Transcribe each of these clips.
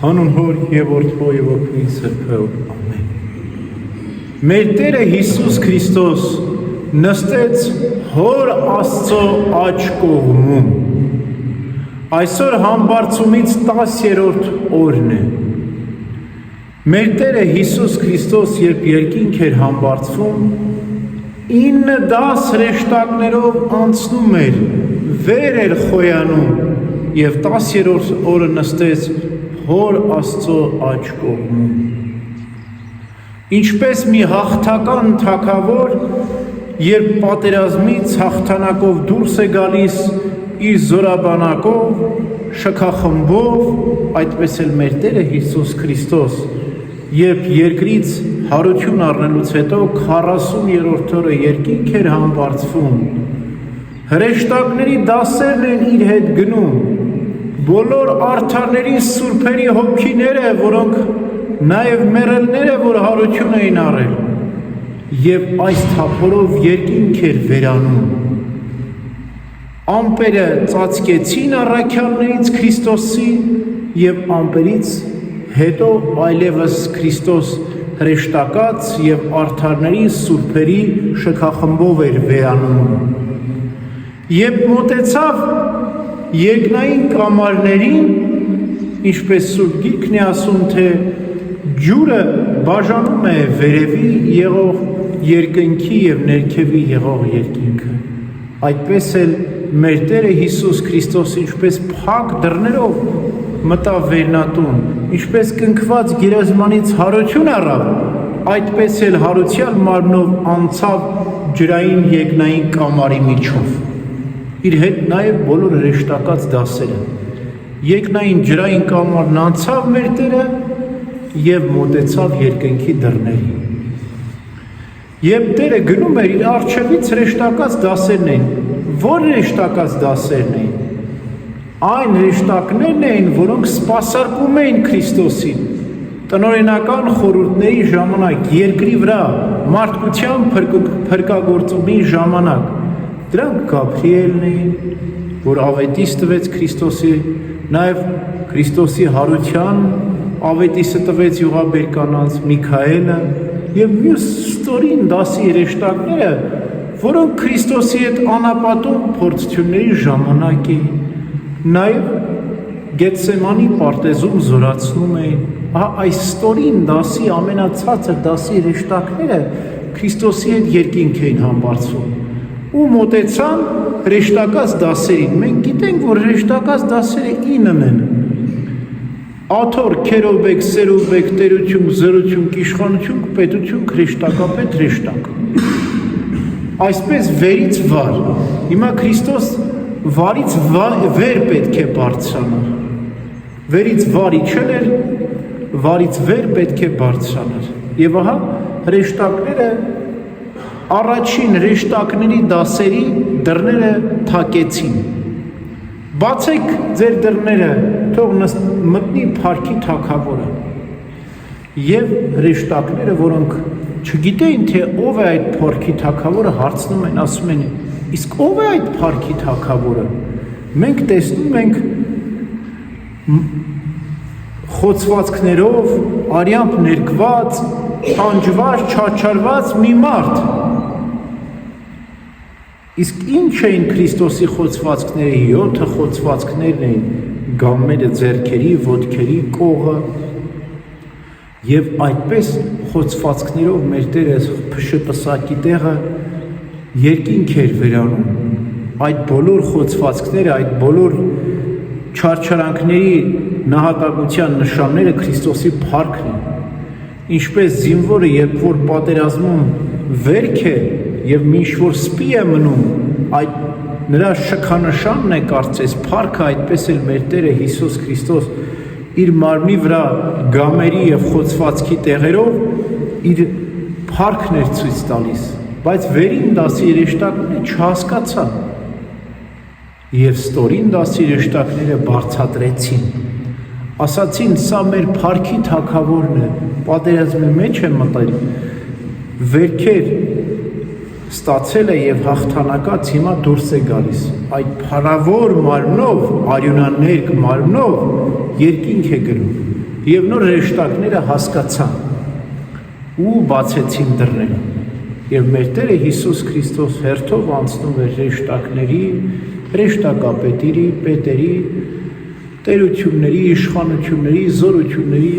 Հանուն Հոր և Որդու և Ոգու Սրբոյ, ամեն։ Մեր Տերը Հիսուս Քրիստոս նստեց Հոր Աստծո աջ կողմում։ Այսօր համբարձումից 10-րդ օրն է։ Մեր Տերը Հիսուս Քրիստոս երբ երկինք էր համբարձվում, 9 10 հրեշտակներով անցնում էր, վեր էր խոյանում և 10-րդ օրը նստեց Հոր Աստծո աջ կողմում։ Ինչպես մի հաղթական թագավոր, երբ պատերազմից հաղթանակով դուրս է գալիս իր զորաբանակով, շքախմբով, այդպես էլ մեր Տերը Հիսուս Քրիստոս, երբ երկրից հարություն առնելուց հետո 40-րդ օրը երկինք էր համբարձվում, հրեշտակների դասերն են իր հետ գնում, բոլոր արդարների սուրբերի հոգիները, որոնք նաև մեռելները, որ հարություն էին առել, և այս թափորով երկինք էր վերանում։ Ամպերը ծածկեցին առաքյալներից Քրիստոսի և ամպերից հետո այլևս Քրիստոս հրեշտակած և արդարների սուրբերի շքախմբով էր վերանում։ Երբ մոտեցավ երկնային կամարներին, ինչպես Սուրբ Գիրքն է ասում, թե ջուրը բաժանում է վերևի եղող երկնքի և ներքևի եղող երկինքը, այդպես էլ մեր Տերը Հիսուս Քրիստոս ինչպես փակ դռներով մտավ վերնատուն, ինչպես կնքված գերեզմանից հարություն առավ, այդպես էլ հարության մարմնով անցավ ջրային երկնային կամարի միջով։ Իր հետ նաև բոլոր հրեշտակած դասերը։ Երկնային ջրային կամարն անցավ մեր Տերը և մոտեցավ երկնքի դռներին։ Երբ Տերը գնում էր, իր առջևից հրեշտակած դասերն էին։ Որ հրեշտակած դասերն էին։ Այն հրեշտակներն էին, որոնք սպասարկում էին Քրիստոսին։ Տնօրենական խորհուրդների ժամանակ, երկրի վրա մարդկության փրկագործումի ժամանակ, դրանք Գաբրիելն էին, որ ավետիս տվեց Քրիստոսի, նաև Քրիստոսի հարության ավետիսը տվեց յուղաբեր կանանց, Միքայելը և մյուս ստորին դասի հրեշտակները, որոնք Քրիստոսի հետ անապատում փորձությունների ժամանակ էին, նաև Գեթսեմանի պարտեզում զորացնում էին։ Այս ստորին դասի, ամենացածր դասի հրեշտակները Քրիստոսի հետ երկինք էին համբարձվում ու մոտեցան հրեշտակած դասերին։ Մենք գիտենք, որ հրեշտակած դասերը 9 են. Աթոր, քերովբեկ, սերովբեկ, տերություն, զորություն, իշխանություն, պետություն, հրեշտակապետ, հրեշտակ։ Այսպես վերից վար։ Հիմա Քրիստոս վարից վեր պետք է բարձրանար։ Վերից վար իջել էր, վարից վեր պետք է բարձրանար։ Եվ ահա հրեշտակները առաջին հրեշտակների դասերի դռները թակեցին։ Բացեք ձեր դռները, թող մտնի փառքի թագավորը։ Եվ հրեշտակները, որոնք չգիտեին, թե ով է այդ փառքի թագավորը, հարցնում են, ասում են, իսկ ով է այդ փառքի թագավորը։ Մենք տեսնում ենք խոցվածքներով, արյամբ ներկված, տանջված, չարչարված մի մարդ։ Իսկ ինչ էին Քրիստոսի խոցվածքները, 7 խոցվածքներն էին, գամմերը ձեռքերի, ոտքերի, կողը, և այդպես խոցվածքներով մեր Տերը փշպսակի տեղը երկինք էր վերանում։ Այդ բոլոր խոցվածքները, այդ բոլոր չարչարանքների նահատակության նշանները Քրիստոսի փառքն են։ Ինչպես զինվորը, երբ որ պատերազմում վերք է և մի ինչ-որ սպի է մնում, այդ նրա շքանշանն է կարծես փառքը, այդպես էլ մեր Տերը Հիսուս Քրիստոս իր մարմնի վրա գամերի և խոցվածքի տեղերով իր փառքն էր ցույց տալիս, բայց վերին դասի հրեշտակները չհասկացան և ստորին դասի հրեշտակները բարձրացրեցին, ասացին, սա մեր փառքի թագավորն է, պատերազմի մեջ է մտել, վերքեր ստացել է և հաղթանակած հիմա դուրս է գալիս, այդ փառավոր մարմնով, արյունաներկ մարմնով երկինք է գնում, Եվ նոր հրեշտակները հասկացան ու բացեցին դռները։ Եվ մեր Տերը Հիսուս Քրիստոս հերթով անցնում էր հրեշտակների, հրեշտակապետերի, պետերի, տերությունների, իշխանությունների, զորությունների,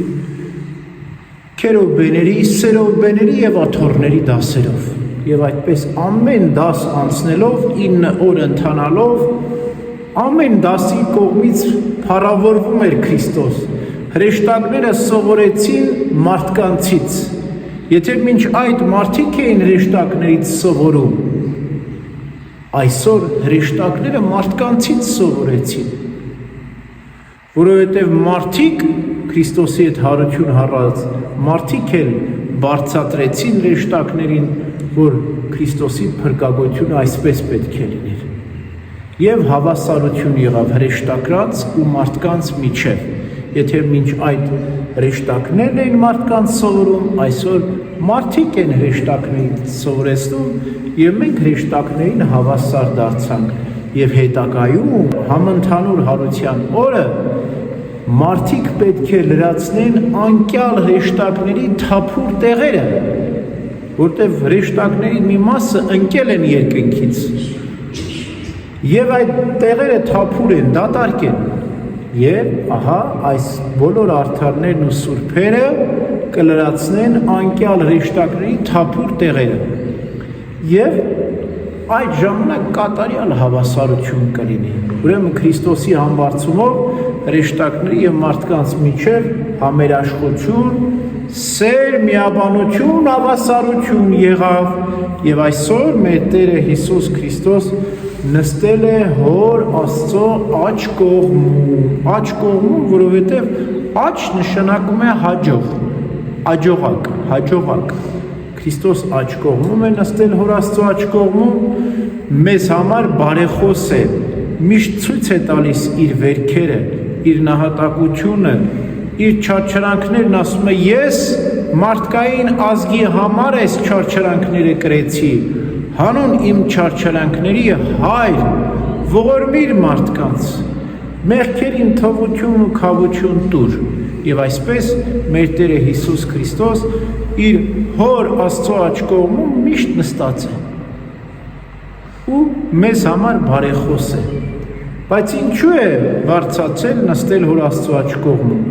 քերովբեների, սերովբեների եւ աթոռների դասերով։ Եվ այդպես ամեն դաս անցնելով 9 օր ընթանալով ամեն դասի կողմից փառավորվում էր Քրիստոս։ Հրեշտակները սովորեցին մարդկանցից։ Եթե մինչ այդ մարդիկ էին հրեշտակներից սովորում, այսօր հրեշտակները մարդկանցից սովորեցին, որովհետև մարդիկ Քրիստոսի հետ հարություն հառած մարդիկ էլ բարձրացրեցին հրեշտակներին, որ Քրիստոսի փրկagogությունը այսպես պետք է լիներ։ Եվ հավասարություն եղավ հրեշտակրած ու մարդկանց միջև։ Եթե մինչ այդ հրեշտակներն էին մարդկանց սովորում, այսօր մարդիկ են հրեշտակներից սովորեցնում եւ մենք հրեշտակներին հավասար դարձանք եւ հետագայում համընդհանուր հարության օրը մարդիկ պետք է լրացնեն անկյալ հրեշտակների թափուր տեղերը, որտեղ հրեշտակների մի մասը ընկել են երկնքից եւ այդ տեղերը թափուր են, դատարկ են եւ ահա այս բոլոր արդարներն ու սուրբերը կլրացնեն անկյալ հրեշտակների թափուր տեղերը եւ այդ ժամանակ կատարյալ հավասարություն կլինի։ Ուրեմն Քրիստոսի համբարձումով հրեշտակների եւ մարդկանց միջև համերաշխություն, սեր, միաբանություն, հավասարություն եղավ եւ այսօր մեր Տերը Հիսուս Քրիստոս նստել է Հոր Աստծո աջ կողմում, որովհետեւ աջ նշանակում է հաջող, հաջողակ։ Քրիստոս աջ կողմում է նստել Հոր Աստծո աջ կողմում, մեզ համար բարեխոս է, միշտ ցույց է տալիս իր վերքերը, իր նահատակությունը, իր չարչարանքներն, ասում է ես մարդկային ազգի համար այս չարչարանքները կրեցի, հանուն իմ չարչարանքների հայր, ողորմիր մարդկանց, մեղքերին թողություն ու քավություն տուր։ Եվ այսպես մեր Տերը Հիսուս Քրիստոս իր Հոր Աստծո աջ կողմում միշտ նստած է ու մեզ համար բարեխոս է։ Բայց ինչու է բարձրացել նստել Հոր Աստծո աջ կողմում,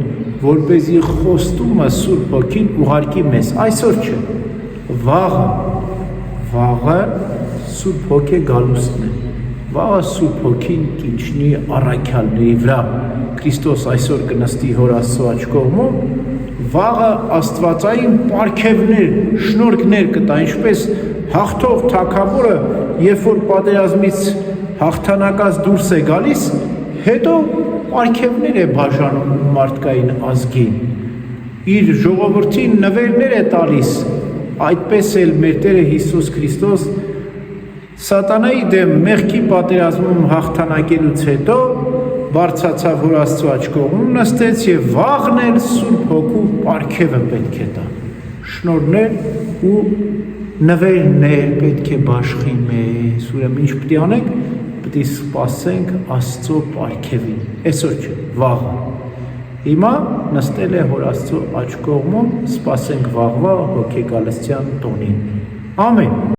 որպեսզի խոստումը Սուրբ Հոգին ուղարկի մեզ, այսօր չէ, վաղը Սուրբ Հոգի գալուստն է, վաղը Սուրբ Հոգին կիջնի առաքյալների վրա, Քրիստոս այսօր կնստի Հոր Աստծո աջ կողմում, վաղը աստվածային պարգևներ, շնորհքներ կտա, ինչպես հաղթող թագավորը, երբ որ պատերազմից հաղթանակած դուրս է գալիս, հետո պարգևներ է բաժանում մարդկային ազգին, իր ժողովրդին նվերներ է տալիս, այդպես էլ մեր Տերը Հիսուս Քրիստոս սատանայի դեմ մեղքի պատերազմում հաղթանակելուց հետո բարձրացավ Հոր Աստծո աջ կողմում, նստեց եւ վաղն էլ Սուրբ Հոգու պարգևը պետք է տա, շնորհներ ու նվերներ պետք է բաշխի մեզ, ուրեմն ինչ պետք է անենք, պետք է սպասենք Աստծո պարգևին, այսօր չէ, վաղը։ Հիմա նստել է Հոր Աստծո աջ կողմում, սպասենք վաղվա հոգեկալստյան տոնին։ Ամեն։